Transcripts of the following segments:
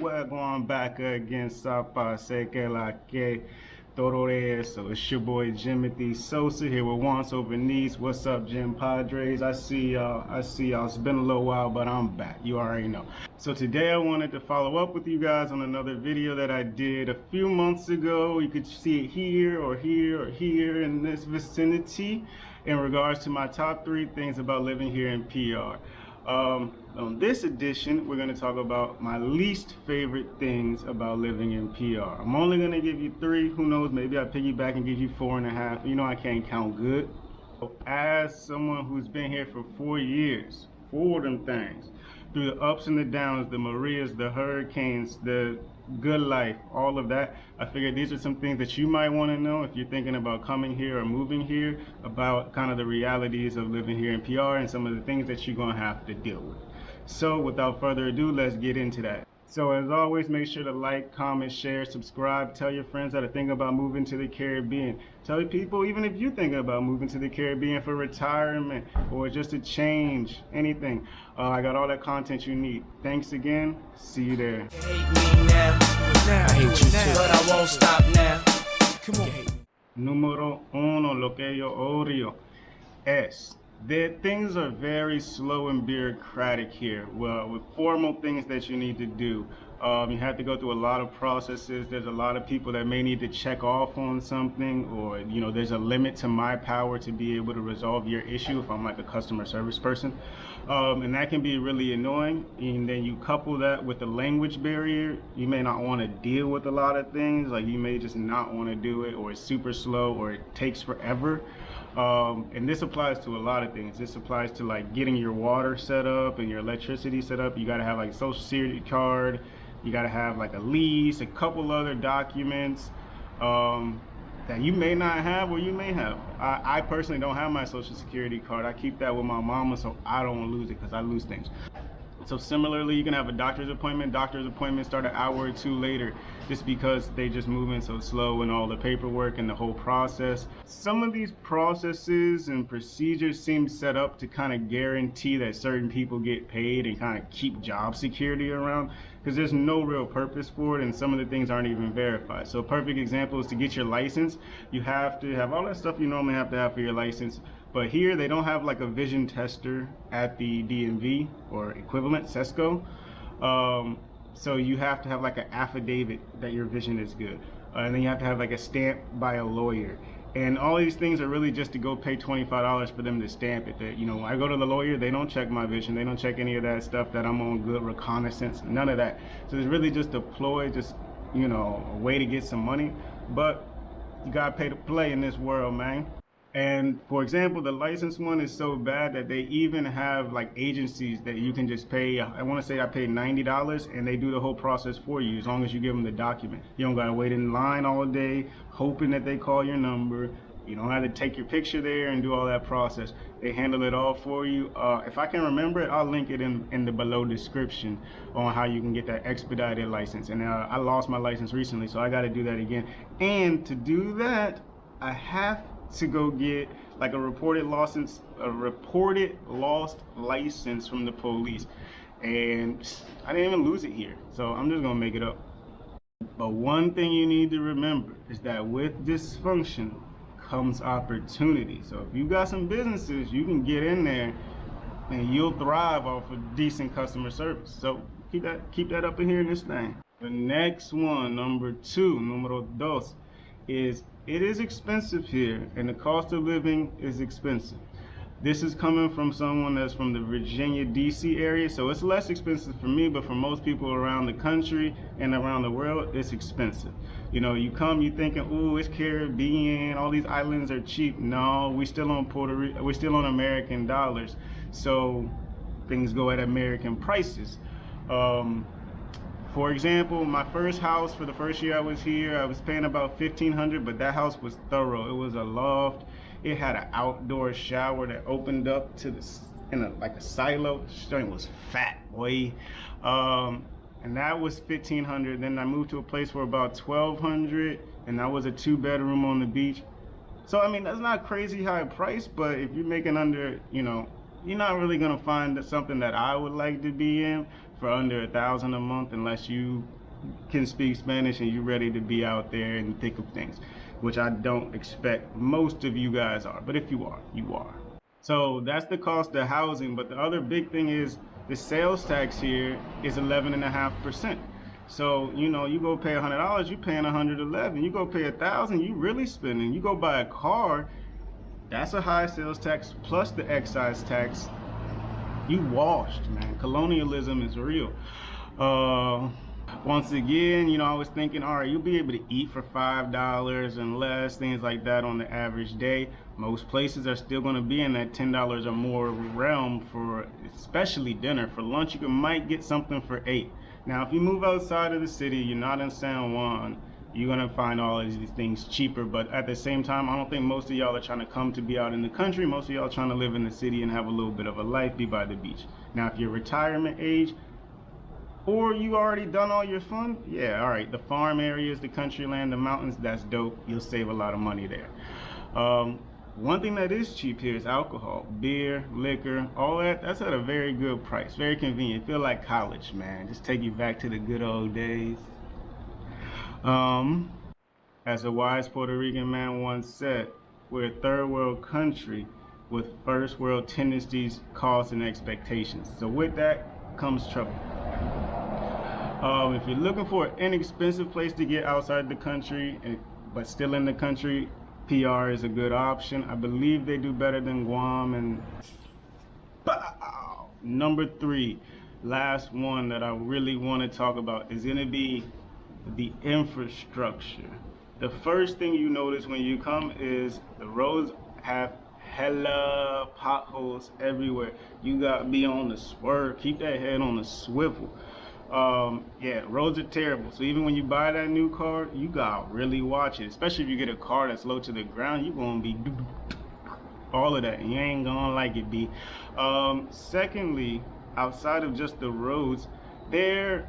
we're going back again. Sapa se que la que todo eso. It's your boy Jimothy Sosa here with Wants Over Needs. What's up, Jim Padres? I see y'all. It's been a little while, but I'm back. You already know. So today I wanted to follow up with you guys on another video that I did a few months ago. You could see it here or here or here in this vicinity in regards to my top 3 things about living here in PR. On this edition, we're going to talk about my least favorite things about living in PR. I'm only going to give you 3. Who knows, maybe I'll piggyback and give you 4.5. You know I can't count good. As someone who's been here for 4 years, 4 of them things, through the ups and the downs, the Marias, the hurricanes, the good life, all of that, I figured these are some things that you might want to know if you're thinking about coming here or moving here, about kind of the realities of living here in PR and some of the things that you're going to have to deal with. So without further ado, let's get into that. So as always, make sure to like, comment, share, subscribe, tell your friends that are thinking about moving to the Caribbean. Tell people, even if you're thinking about moving to the Caribbean for retirement or just a change, anything. I got all that content you need. Thanks again. See you there. You hate me now. I hate you too. But I won't stop now. Come on. Número uno, lo que yo odio es that things are very slow and bureaucratic here. Well, with formal things that you need to do, you have to go through a lot of processes. There's a lot of people that may need to check off on something, or there's a limit to my power to be able to resolve your issue if I'm like a customer service person, and that can be really annoying. And then you couple that with the language barrier, you may not want to deal with a lot of things. Like you may just not want to do it, or it's super slow, or it takes forever. And this applies to a lot of things. This applies to like getting your water set up and your electricity set up. You got to have like a social security card. You got to have like a lease, a couple other documents that you may not have or you may have. I personally don't have my social security card. I keep that with my mama so I don't lose it, because I lose things. So similarly, you can have a doctor's appointment. Doctor's appointments start an hour or 2 later, just because they just moving so slow and all the paperwork and the whole process. Some of these processes and procedures seem set up to kind of guarantee that certain people get paid and kind of keep job security around, because there's no real purpose for it, and some of the things aren't even verified. So a perfect example is to get your license. You have to have all that stuff you normally have to have for your license. But here they don't have like a vision tester at the DMV or equivalent, SESCO. So you have to have like an affidavit that your vision is good. And then you have to have like a stamp by a lawyer. And all these things are really just to go pay $25 for them to stamp it. That, when I go to the lawyer, they don't check my vision. They don't check any of that stuff, that I'm on good reconnaissance, none of that. So it's really just a ploy, just, a way to get some money. But you gotta pay to play in this world, man. And for example, the license one is so bad that they even have like agencies that you can just pay. I want to say I paid $90 and they do the whole process for you as long as you give them the document. You don't gotta wait in line all day hoping that they call your number. You don't have to take your picture there and do all that process. They handle it all for you. If I can remember it, I'll link it in the below description on how you can get that expedited license. And I lost my license recently, so I got to do that again. And to do that, I have to go get like a reported lost license from the police, and I didn't even lose it here, so I'm just gonna make it up. But one thing you need to remember is that with dysfunction comes opportunity. So if you got some businesses, you can get in there and you'll thrive off of decent customer service. So keep that up in here in this thing. The next one, number 2, numero dos, is it is expensive here, and the cost of living is expensive. This is coming from someone that's from the Virginia, DC area, so it's less expensive for me, but for most people around the country and around the world, it's expensive. You come, you thinking, ooh, it's Caribbean, all these islands are cheap. No, we still on Puerto Rico, we're still on American dollars, so things go at American prices. For example, my first house, for the first year I was here, I was paying about $1,500, but that house was thorough. It was a loft. It had an outdoor shower that opened up to like a silo. The thing was fat, boy. And that was $1,500. Then I moved to a place for about $1,200, and that was a 2-bedroom on the beach. So I mean, that's not crazy high price, but if you're making under, you're not really gonna find something that I would like to be in for under $1,000 a month unless you can speak Spanish and you're ready to be out there in the thick of things, which I don't expect most of you guys are, but if you are, you are. So that's the cost of housing. But the other big thing is the sales tax here is 11.5%. So, you know, you go pay $100, you're paying 111. You go pay 1,000, you really spending. You go buy a car, that's a high sales tax plus the excise tax. You washed, man. Colonialism is real. Once again, you know, I was thinking, all right, you'll be able to eat for $5 and less, things like that on the average day. Most places are still going to be in that $10 or more realm for especially dinner. For lunch, you might get something for $8. Now, if you move outside of the city, you're not in San Juan, you're going to find all of these things cheaper. But at the same time, I don't think most of y'all are trying to come to be out in the country. Most of y'all are trying to live in the city and have a little bit of a life, be by the beach. Now, if you're retirement age, or you already done all your fun, yeah, all right, the farm areas, the country land, the mountains, that's dope. You'll save a lot of money there. One thing that is cheap here is alcohol, beer, liquor, all that. That's at a very good price, very convenient. Feel like college, man. Just take you back to the good old days. As a wise Puerto Rican man once said, we're a third world country with first world tendencies, costs, and expectations. So with that comes trouble. If you're looking for an inexpensive place to get outside the country, but still in the country, PR is a good option. I believe they do better than Guam. And number 3, last one that I really want to talk about is going to be the infrastructure. The first thing you notice when you come is the roads have hella potholes everywhere. You got to be on the swerve. Keep that head on the swivel. Yeah, roads are terrible. So even when you buy that new car, you gotta really watch it. Especially if you get a car that's low to the ground, you're gonna be all of that. You ain't gonna like it, B. Secondly, outside of just the roads, there's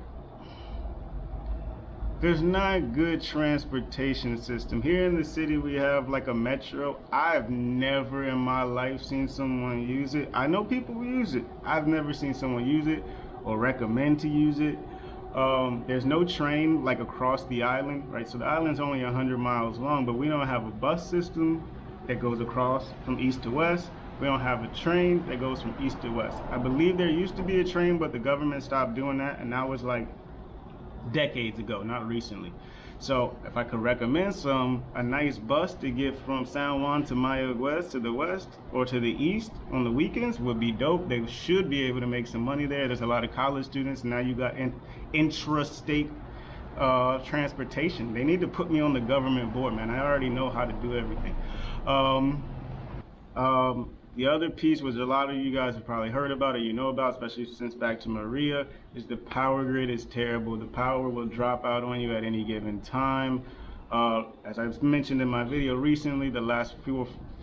not good transportation system. Here in the city, we have like a metro. I've never in my life seen someone use it. I know people who use it. I've never seen someone use it or recommend to use it. There's no train like across the island, right? So the island's only 100 miles long, but we don't have a bus system that goes across from east to west. We don't have a train that goes from east to west. I believe there used to be a train, but the government stopped doing that, and that was like decades ago, not recently. So if I could recommend a nice bus to get from San Juan to Mayagüez to the west or to the east on the weekends would be dope. They should be able to make some money there. There's a lot of college students. Now you got intrastate transportation. They need to put me on the government board, man. I already know how to do everything. The other piece, which a lot of you guys have probably heard about or you know about, especially since back to Maria, is the power grid is terrible. The power will drop out on you at any given time. As I mentioned in my video recently, the last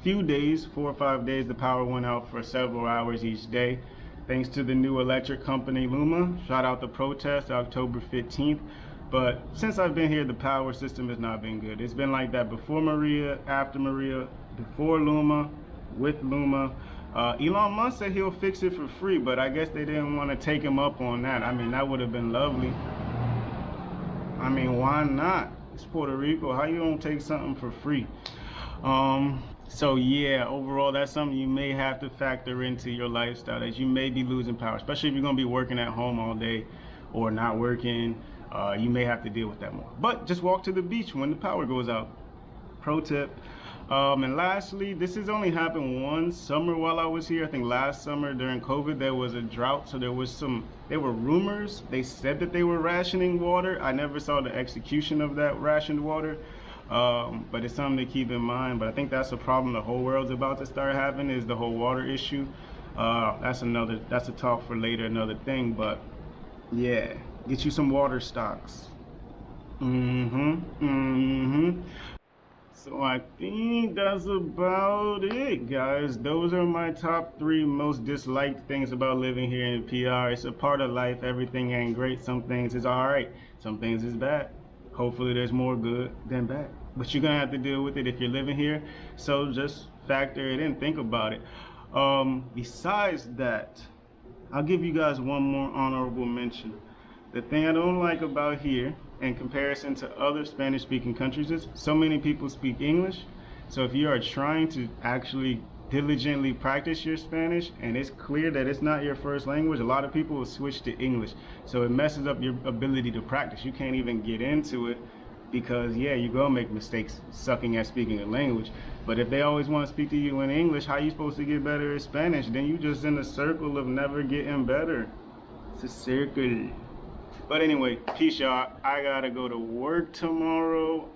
few days, 4 or 5 days, the power went out for several hours each day. Thanks to the new electric company Luma. Shout out the protest, October 15th. But since I've been here, the power system has not been good. It's been like that before Maria, after Maria, before Luma, with Luma. Elon Musk said he'll fix it for free, but I guess they didn't want to take him up on that. I mean, that would have been lovely. I mean, why not? It's Puerto Rico. How you don't take something for free? So yeah, overall, that's something you may have to factor into your lifestyle, that you may be losing power, especially if you're going to be working at home all day or not working. You may have to deal with that more. But just walk to the beach when the power goes out. Pro tip. And lastly, this has only happened one summer while I was here. I think last summer during COVID, there was a drought. So there were rumors. They said that they were rationing water. I never saw the execution of that rationed water. But it's something to keep in mind. But I think that's a problem the whole world's about to start having, is the whole water issue. That's a talk for later, another thing. But yeah, get you some water stocks. So I think that's about it, guys. Those are my top 3 most disliked things about living here in PR. It's a part of life. Everything ain't great. Some things is all right. Some things is bad. Hopefully there's more good than bad. But you're going to have to deal with it if you're living here. So just factor it in. Think about it. Besides that, I'll give you guys one more honorable mention. The thing I don't like about here, in comparison to other Spanish speaking countries, is so many people speak English. So if you are trying to actually diligently practice your Spanish and it's clear that it's not your first language, a lot of people will switch to English. So it messes up your ability to practice. You can't even get into it because, yeah, you go make mistakes sucking at speaking a language. But if they always want to speak to you in English, how are you supposed to get better at Spanish? Then you just in a circle of never getting better. It's a circle. But anyway, peace, y'all. I gotta go to work tomorrow.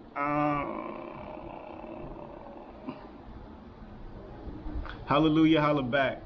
Hallelujah, holla back.